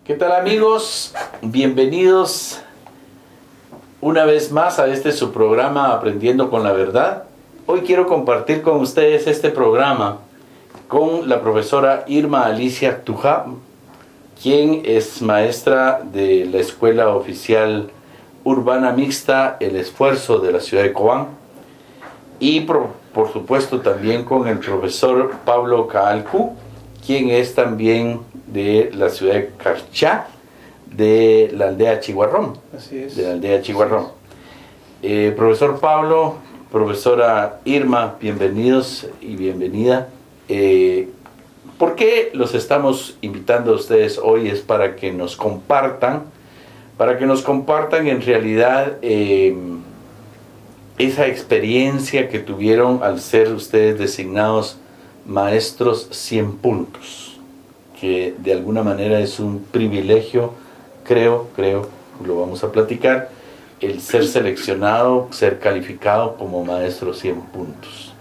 ¿Qué tal, amigos? Bienvenidos una vez más a su programa Aprendiendo con la Verdad. Hoy quiero compartir con ustedes este programa con la profesora Irma Alicia Tujá, quien es maestra de la Escuela Oficial Urbana Mixta El Esfuerzo de la ciudad de Cobán, y por supuesto también con el profesor Pablo Caalcu, quien es también de la ciudad de Carchá, de la aldea Chihuarrón. Así es. De la aldea Chihuarrón. Profesor Pablo, profesora Irma, bienvenidos y bienvenida. ¿Por qué los estamos invitando a ustedes hoy? Es para que nos compartan en realidad esa experiencia que tuvieron al ser ustedes designados maestros 100 puntos, que de alguna manera es un privilegio, creo, lo vamos a platicar, el ser seleccionado, ser calificado como maestro 100 puntos.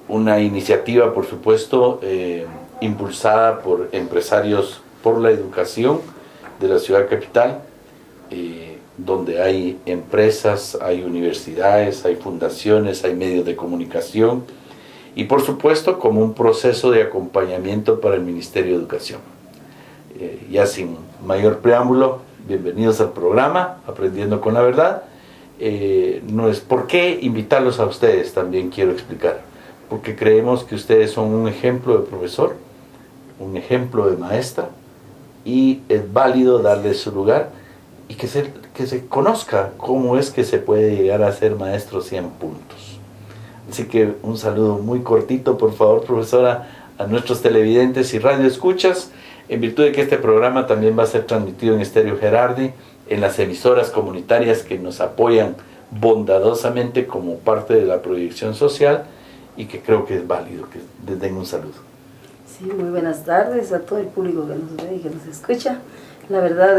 Una iniciativa, por supuesto, impulsada por empresarios por la educación de la ciudad capital, donde hay empresas, hay universidades, hay fundaciones, hay medios de comunicación, y por supuesto como un proceso de acompañamiento para el Ministerio de Educación. Ya sin mayor preámbulo, bienvenidos al programa Aprendiendo con la Verdad. No es por qué invitarlos a ustedes, también quiero explicar, porque creemos que ustedes son un ejemplo de profesor, un ejemplo de maestra, y es válido darles su lugar y que se conozca cómo es que se puede llegar a ser maestro 100 puntos. Así que un saludo muy cortito, por favor, profesora, a nuestros televidentes y radioescuchas, en virtud de que este programa también va a ser transmitido en Estéreo Gerardi, en las emisoras comunitarias que nos apoyan bondadosamente como parte de la proyección social, y que creo que es válido que les den un saludo. Sí, muy buenas tardes a todo el público que nos ve y que nos escucha. La verdad,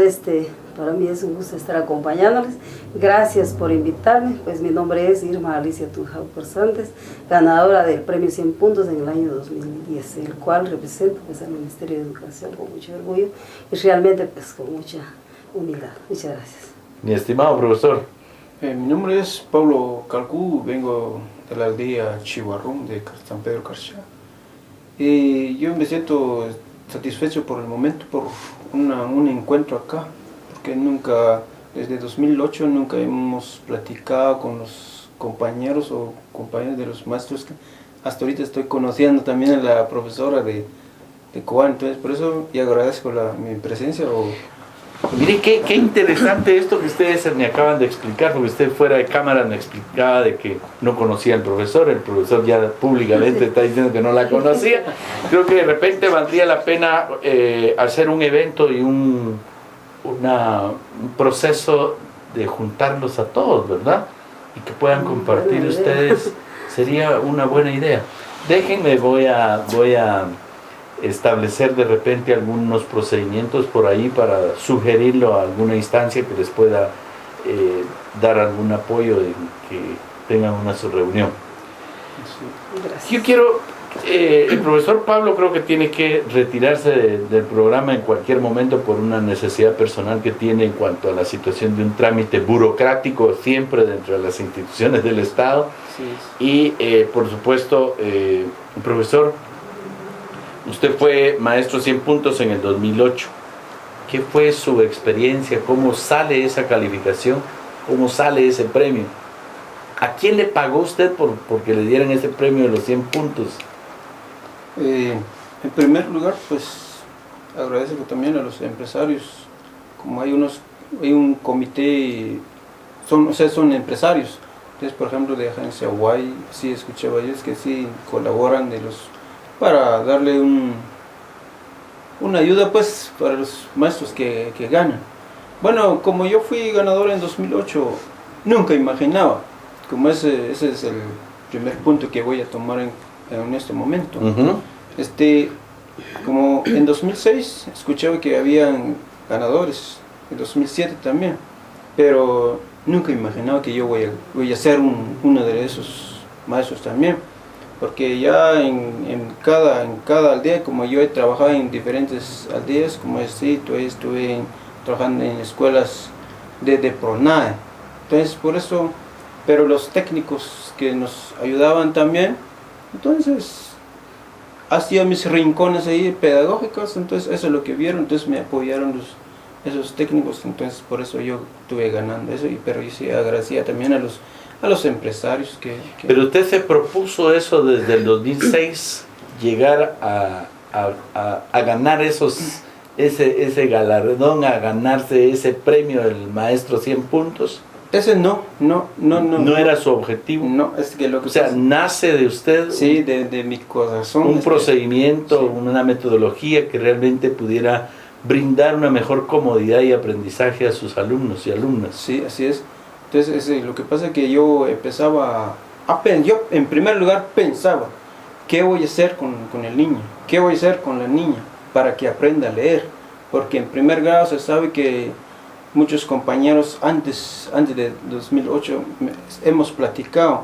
para mí es un gusto estar acompañándoles. Gracias por invitarme. Pues mi nombre es Irma Alicia Tujá Corsantes, ganadora del premio 100 puntos en el año 2010, el cual represento pues al Ministerio de Educación con mucho orgullo y realmente pues con mucha humildad. Muchas gracias. Mi estimado profesor. Mi nombre es Pablo Caalcu, vengo de la aldea Chihuarrón de San Pedro Carchá. Y yo me siento satisfecho por el momento por un encuentro acá, porque desde 2008 nunca hemos platicado con los compañeros o compañeros de los maestros que hasta ahorita estoy conociendo, también a la profesora de Cobán. Entonces por eso y agradezco mi presencia. Mire, qué interesante esto que ustedes me acaban de explicar, porque usted fuera de cámara me explicaba de que no conocía al profesor, el profesor ya públicamente está diciendo que no la conocía. Creo que de repente valdría la pena hacer un evento y un proceso de juntarlos a todos, ¿verdad? Y que puedan compartir ustedes, sería una buena idea. Déjenme, voy a establecer de repente algunos procedimientos por ahí para sugerirlo a alguna instancia que les pueda dar algún apoyo en que tengan su reunión. Gracias. Yo quiero, el profesor Pablo creo que tiene que retirarse del programa en cualquier momento por una necesidad personal que tiene en cuanto a la situación de un trámite burocrático siempre dentro de las instituciones del Estado. Sí. Y por supuesto, profesor, usted fue maestro 100 puntos en el 2008. ¿Qué fue su experiencia? ¿Cómo sale esa calificación? ¿Cómo sale ese premio? ¿A quién le pagó usted porque le dieran ese premio de los 100 puntos? En primer lugar, pues agradezco también a los empresarios. Como hay un comité, son empresarios. Entonces, por ejemplo, de Agencia Guay, sí escuchaba yo, es que sí colaboran para darle una ayuda pues para los maestros que ganan. Bueno, como yo fui ganador en 2008, nunca imaginaba, como ese es el primer punto que voy a tomar en este momento. Como en 2006 escuchaba que habían ganadores, en 2007 también, pero nunca imaginaba que yo voy a ser uno de esos maestros también. porque ya en cada aldea, como yo he trabajado en diferentes aldeas, como estuve trabajando en escuelas de PRONAE, entonces por eso, pero los técnicos que nos ayudaban también, entonces hacía mis rincones ahí pedagógicos, entonces eso es lo que vieron, entonces me apoyaron esos técnicos, entonces por eso yo estuve ganando eso, pero yo sí agradecía también a los empresarios que... Pero usted se propuso eso desde el 2006, llegar a ganar ese galardón, a ganarse ese premio del maestro 100 puntos. Ese no. ¿No era su objetivo? No, es que lo que... O sea, nace de usted... Sí, de mi corazón. Un procedimiento, una metodología que realmente pudiera brindar una mejor comodidad y aprendizaje a sus alumnos y alumnas. Sí, así es. Entonces, lo que pasa es que yo empezaba yo en primer lugar pensaba, ¿qué voy a hacer con el niño? ¿Qué voy a hacer con la niña para que aprenda a leer? Porque en primer grado se sabe que muchos compañeros antes de 2008 hemos platicado,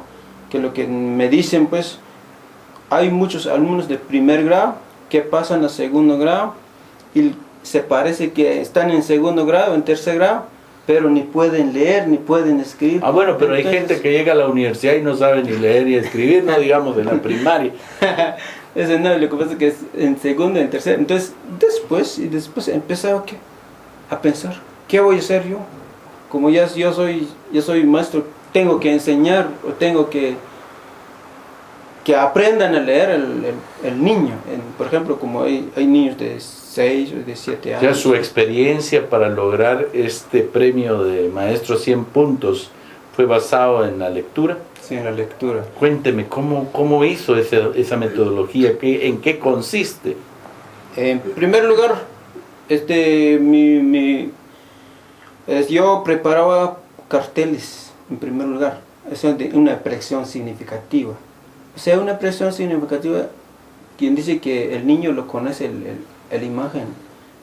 que lo que me dicen, pues, hay muchos alumnos de primer grado que pasan a segundo grado y se parece que están en segundo grado, en tercer grado, pero ni pueden leer, ni pueden escribir. Ah, bueno, pero entonces, hay gente que llega a la universidad y no sabe ni leer ni escribir, no digamos de la primaria. Ese no, lo que pasa es que es en segundo, en tercero. Entonces, después empezaba a pensar, ¿qué voy a hacer yo? Como yo soy maestro, tengo que enseñar, o tengo que aprendan a leer el niño. Por ejemplo, como hay niños de 6 o de 7 años. Ya su experiencia para lograr este premio de maestro 100 puntos fue basado en la lectura. Sí, en la lectura. Cuénteme, ¿cómo hizo esa metodología? ¿En qué consiste? En primer lugar, yo preparaba carteles, en primer lugar. Eso es una expresión significativa. O sea, una expresión significativa, quien dice que el niño lo conoce la imagen.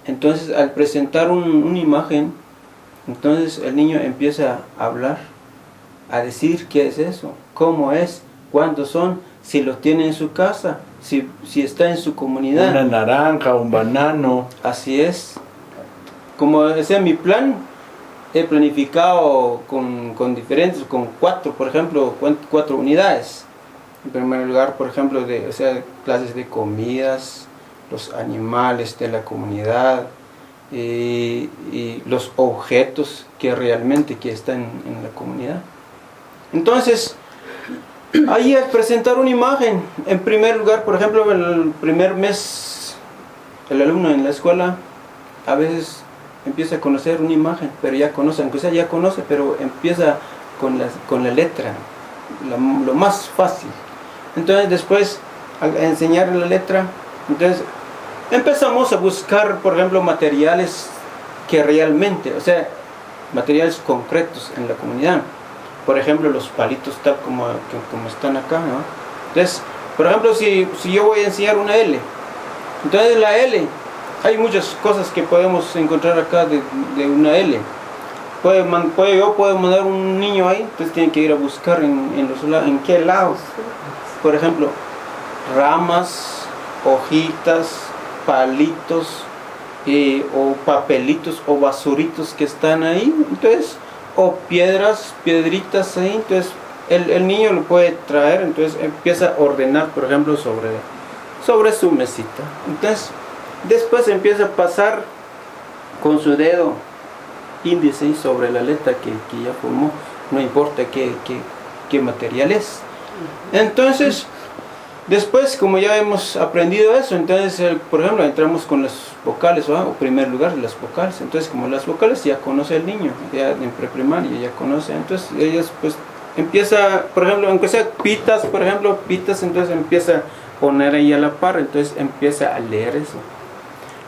Entonces, al presentar una imagen, entonces el niño empieza a hablar, a decir qué es eso, cómo es, cuántos son, si los tiene en su casa, si está en su comunidad. Una naranja, un banano. Así es. Como ese es mi plan, he planificado con 4, por ejemplo, 4 unidades. En primer lugar, por ejemplo, clases de comidas, los animales de la comunidad y los objetos que realmente están en la comunidad. Entonces, ahí es presentar una imagen. En primer lugar, por ejemplo, el primer mes, el alumno en la escuela a veces empieza a conocer una imagen, pero ya conoce, aunque sea ya conoce, pero empieza con la letra, lo más fácil. Entonces después, al enseñarle la letra, entonces empezamos a buscar, por ejemplo, materiales que realmente, o sea, materiales concretos en la comunidad. Por ejemplo, los palitos tal como están acá, ¿no? Entonces, por ejemplo, si yo voy a enseñar una L, entonces la L, hay muchas cosas que podemos encontrar acá de una L. Yo puedo mandar un niño ahí, entonces tiene que ir a buscar en qué lados. Por ejemplo, ramas, hojitas, palitos, o papelitos o basuritos que están ahí, entonces, o piedritas ahí, entonces el niño lo puede traer, entonces empieza a ordenar, por ejemplo, sobre su mesita. Entonces, después empieza a pasar con su dedo índice sobre la letra que ya formó, no importa qué material es. Entonces, después, como ya hemos aprendido eso, entonces, por ejemplo, entramos con las vocales, ¿va? O primer lugar, las vocales. Entonces, como las vocales ya conoce el niño, ya en preprimaria ya conoce. Entonces, ellas pues empieza, por ejemplo, aunque sea pitas, entonces empieza a poner ahí a la par, entonces empieza a leer eso.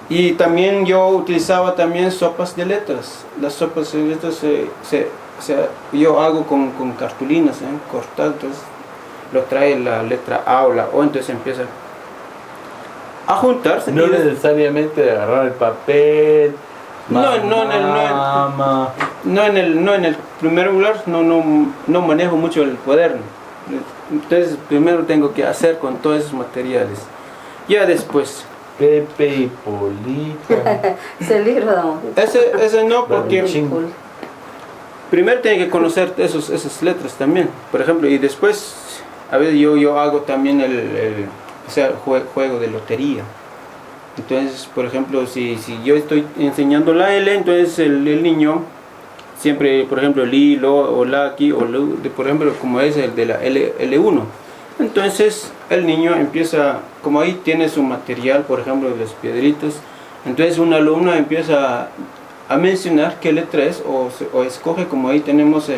Y también yo utilizaba también sopas de letras. Las sopas de letras yo hago con cartulinas, cortadas, entonces lo trae la letra A o la O, entonces empieza a juntarse. No necesariamente agarrar el papel. No en el primer lugar no manejo mucho el cuaderno. Entonces primero tengo que hacer con todos esos materiales. Ya después. Pepe y Polita. Ese libro, damos. Ese no, porque Baruchín. primero tiene que conocer esas letras también. Por ejemplo, y después, a veces yo hago también o sea, juego de lotería. Entonces, por ejemplo, si yo estoy enseñando la L, entonces el niño siempre, por ejemplo, li, lo, o la, aquí, o lo, por ejemplo, como es el de la L1. Entonces, el niño empieza, como ahí tiene su material, por ejemplo, de las piedritas, entonces un alumno empieza a mencionar qué letra es, o escoge, como ahí tenemos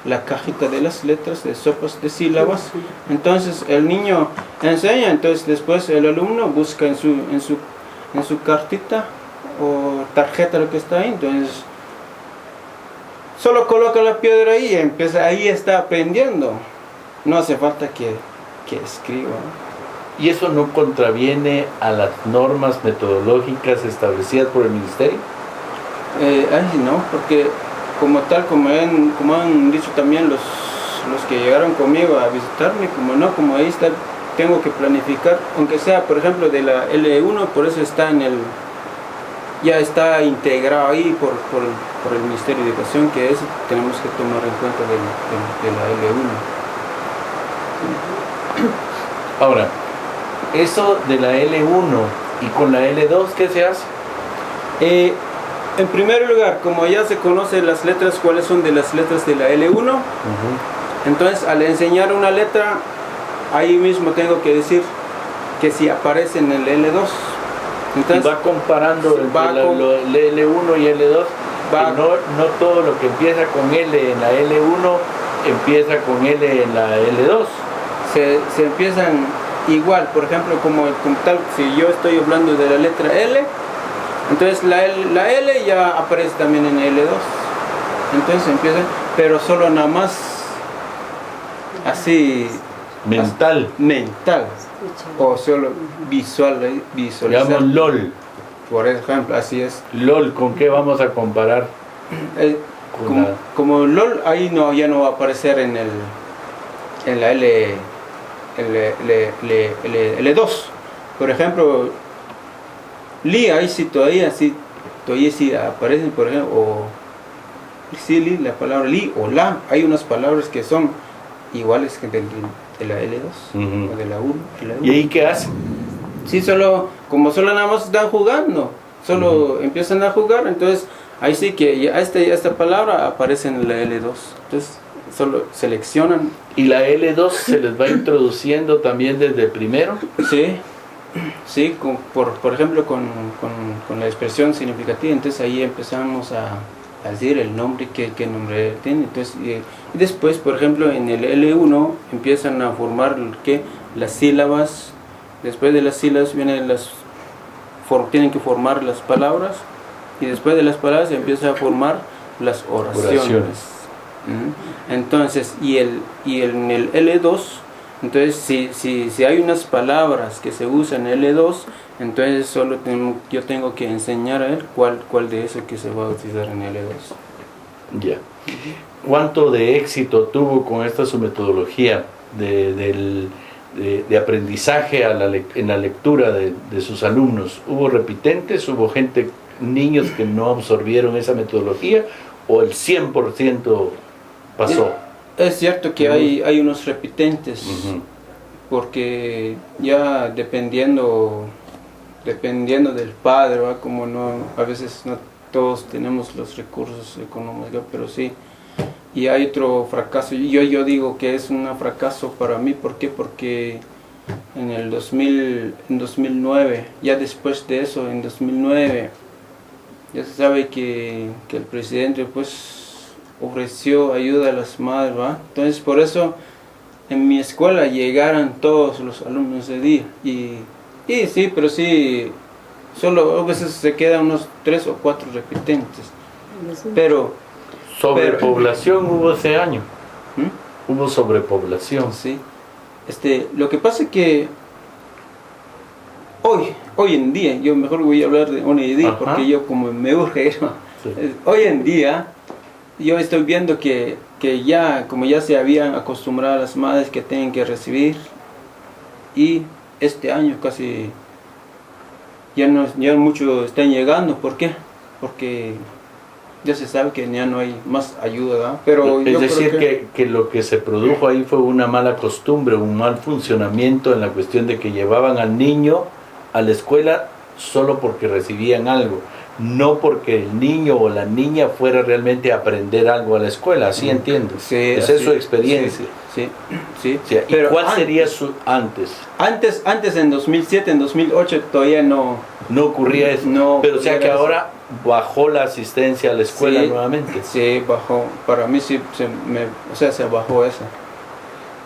la cajita de las letras, de sopas de sílabas. Entonces, el niño enseña, entonces después el alumno busca en su cartita o tarjeta, lo que está ahí, entonces solo coloca la piedra ahí y empieza, ahí está aprendiendo. No hace falta que escriba. ¿Y eso no contraviene a las normas metodológicas establecidas por el ministerio? No, porque como tal, como han dicho también los que llegaron conmigo a visitarme, como ahí está, tengo que planificar, aunque sea, por ejemplo, de la L1, por eso está ya está integrado ahí por el Ministerio de Educación, que eso tenemos que tomar en cuenta de la L1. Ahora, eso de la L1 y con la L2, ¿qué se hace? En primer lugar, como ya se conocen las letras, cuáles son de las letras de la L1, entonces al enseñar una letra, ahí mismo tengo que decir que si aparece en el L2. Entonces, y va comparando entre el L1 y L2, no todo lo que empieza con L en la L1 empieza con L en la L2. Se empiezan igual, por ejemplo, como tal, si yo estoy hablando de la letra L, entonces la L ya aparece también en L2. Entonces empiezan, pero solo nada más así mental, o solo visualizar. Digamos LOL. Por ejemplo, así es. LOL, ¿con qué vamos a comparar? Como LOL, ahí ya no va a aparecer en la L2. Por ejemplo, li, ahí sí todavía sí aparecen, por ejemplo, o sí, la palabra li o la, hay unas palabras que son iguales que de la L2 o de la 1. ¿Y ahí qué hacen? Sí, solo nada más están jugando, empiezan a jugar, entonces ahí sí que ya esta palabra aparece en la L2, entonces solo seleccionan. ¿Y la L2 se les va introduciendo también desde primero? Sí, por ejemplo con la expresión significativa, entonces ahí empezamos a decir el nombre, qué nombre tiene. Entonces, y después, por ejemplo, en el L1 empiezan a formar las sílabas. Después de las sílabas tienen que formar las palabras, y después de las palabras se empieza a formar las oraciones. Entonces, y en el L2, entonces si hay unas palabras que se usan en L2, entonces yo tengo que enseñar a él cuál de eso que se va a utilizar en L2. Ya. ¿Cuánto de éxito tuvo con esta su metodología de aprendizaje en la lectura de sus alumnos? ¿Hubo repitentes? ¿Hubo niños que no absorbieron esa metodología? ¿O el 100% pasó? Es cierto que hay unos repitentes, porque ya dependiendo del padre, ¿va? Como a veces no todos tenemos los recursos económicos, pero sí. Y hay otro fracaso, yo digo que es un fracaso para mí. ¿Por qué? Porque en 2009, ya después de eso, en 2009, ya se sabe que el presidente pues ofreció ayuda a las madres, ¿va? Entonces por eso en mi escuela llegaron todos los alumnos de día, y sí, pero sí, solo a veces se quedan unos 3 o 4 repitentes, pero sobrepoblación hubo ese año. Hubo sobrepoblación. Sí. Lo que pasa es que hoy en día, yo mejor voy a hablar de hoy en día, porque yo como me urge, ¿no? Sí. Hoy en día yo estoy viendo que que ya, como ya se habían acostumbrado a las madres que tienen que recibir, y este año casi ya muchos están llegando. ¿Por qué? Porque ya se sabe que ya no hay más ayuda, ¿verdad? Pero es decir, que lo que se produjo ahí fue una mala costumbre, un mal funcionamiento en la cuestión de que llevaban al niño a la escuela solo porque recibían algo, no porque el niño o la niña fuera realmente a aprender algo a la escuela. ¿Así entiendo? Sí, esa es su experiencia. Sí, sí. O sea, ¿y pero cuál sería su antes? Antes en 2007, en 2008 todavía no ocurría eso. No, pero o sea que ahora bajó la asistencia a la escuela nuevamente. Sí, bajó. Para mí sí, se bajó eso.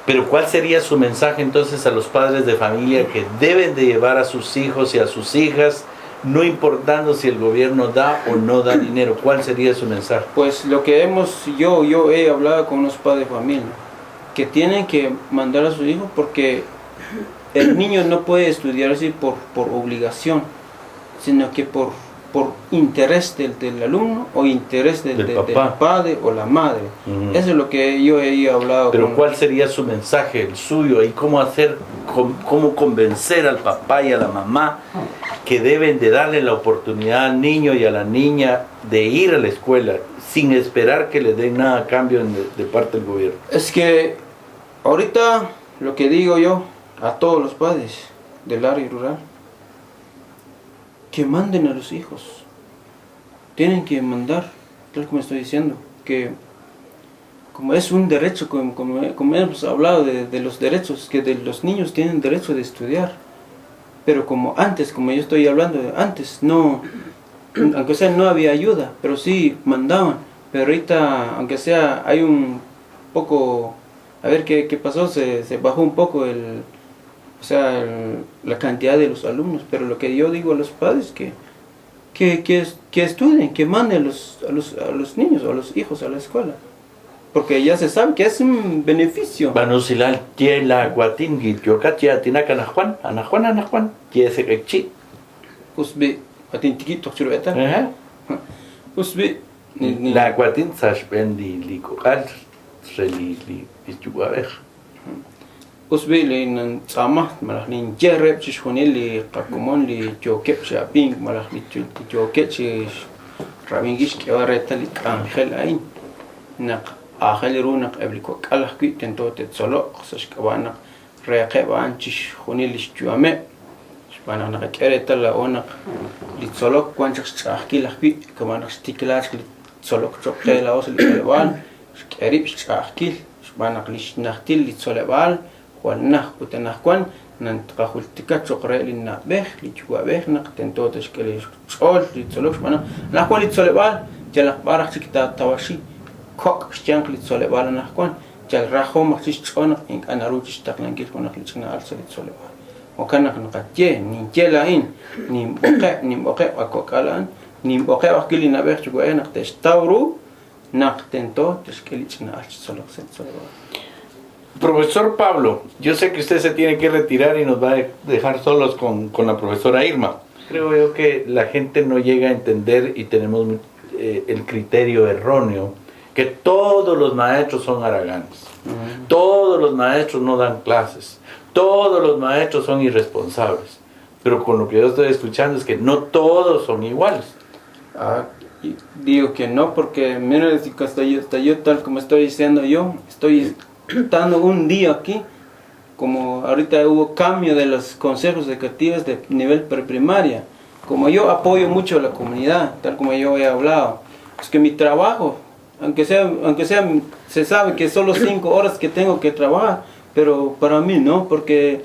Pero ¿cuál sería su mensaje entonces a los padres de familia que deben de llevar a sus hijos y a sus hijas, no importando si el gobierno da o no da dinero? ¿Cuál sería su mensaje? Pues lo que yo he hablado con los padres de familia, que tienen que mandar a sus hijos porque el niño no puede estudiar así por obligación, sino que por interés del alumno o interés del padre o la madre. Eso es lo que yo he hablado. Pero ¿cuál sería su mensaje, el suyo? ¿Y cómo convencer al papá y a la mamá que deben de darle la oportunidad al niño y a la niña de ir a la escuela sin esperar que les den nada a cambio de parte del gobierno? Es que ahorita lo que digo yo a todos los padres del área rural, que manden a los hijos. Tienen que mandar, tal como estoy diciendo, que como es un derecho, como hemos hablado de los derechos, que los niños tienen derecho de estudiar. Pero como antes, como yo estoy hablando, antes no, aunque sea no había ayuda, pero sí mandaban. Pero ahorita, aunque sea, hay un poco, a ver qué pasó, se bajó un poco la cantidad de los alumnos. Pero lo que yo digo a los padres que estudien, que manden a los niños o a los hijos a la escuela, porque ya se sabe que es un beneficio. Banusilal tiela guatingit yokatia tinaka anajuan tiese kechi Usbe atintiquito chureta. Usbe la guatin sashbendi likokal reli ichuaber. Usbe le nan sama malah nin jerep chishonel li qakomon li jokep shaping malah li jokep rabingish que ahorita li angel ain naq آخر رونق قبل كوك الله كي تنتو تتصلق سش كوانا ريقة وانشش خوني لشجوامع شبانا نقكرة تلا ونق لتصلق وانشش أحكي لخبي كمان استيكلاش لتصلق شقة لا وصل للوال شكريب أحكي شبانا قليش نختيل لتصلقال ونخ وتنخوان ننتقل تكات شقرة لنا بخ لجوا بخ نق تنتو تشكلي شقول لتصلق شبانا نخوان لتصلقال جلق بارك شكتا تواشي كوك شجانك لتصلبال نحكون جال راحو مخشش تشون إنك أنا روجش تقلنجيل كنا خلينا على صلبال وكان نقطع نيجي لين نيم بقى وكوكالان نيم بقى وكلي نبيخ جوا نقطش تورو نقطنتو تشكيلنا على صلبال. Profesor Pablo, yo sé que usted se tiene que retirar y nos va a dejar solos con la profesora Irma. Creo yo que la gente no llega a entender y tenemos el criterio erróneo que todos los maestros son haraganes, todos los maestros no dan clases, todos los maestros son irresponsables. Pero con lo que yo estoy escuchando es que no todos son iguales. Digo que no, porque mira, hasta yo tal como estoy diciendo yo, estoy estando un día aquí, como ahorita hubo cambio de los consejos educativos de nivel preprimaria, como yo apoyo mucho a la comunidad, tal como yo he hablado, es que mi trabajo, aunque sea, se sabe que solo 5 horas que tengo que trabajar, pero para mí no, porque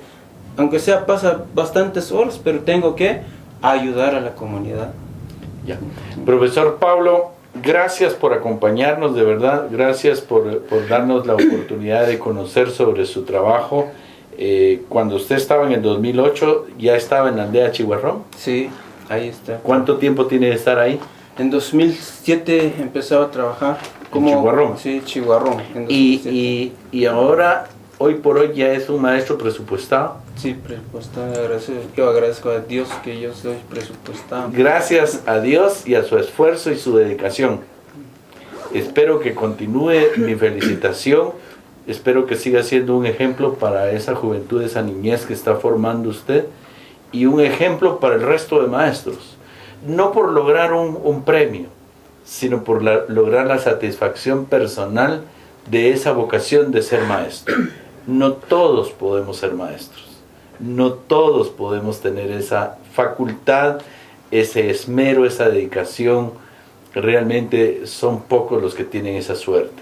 aunque sea pasa bastantes horas, pero tengo que ayudar a la comunidad. Ya. Profesor Pablo, gracias por acompañarnos, de verdad, gracias por darnos la oportunidad de conocer sobre su trabajo. Cuando usted estaba en el 2008, ¿ya estaba en la aldea Chihuarrón? Sí, ahí está. ¿Cuánto tiempo tiene de estar ahí? En 2007 empezaba a trabar como Chihuarrón. Sí, Chihuarrón. Y ahora, hoy por hoy, ya es un maestro presupuestado. Sí, presupuestado. Yo agradezco a Dios que yo soy presupuestado. Gracias a Dios y a su esfuerzo y su dedicación. Espero que continúe. Mi felicitación. Espero que siga siendo un ejemplo para esa juventud, esa niñez que está formando usted, y un ejemplo para el resto de maestros. No por lograr un premio, sino por lograr la satisfacción personal de esa vocación de ser maestro. No todos podemos ser maestros. No todos podemos tener esa facultad, ese esmero, esa dedicación. Realmente son pocos los que tienen esa suerte.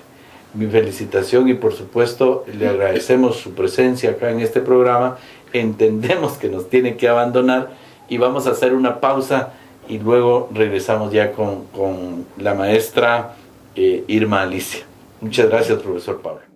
Mi felicitación y por supuesto le agradecemos su presencia acá en este programa. Entendemos que nos tiene que abandonar y vamos a hacer una pausa y luego regresamos ya con la maestra Irma Alicia. Muchas gracias, profesor Pablo.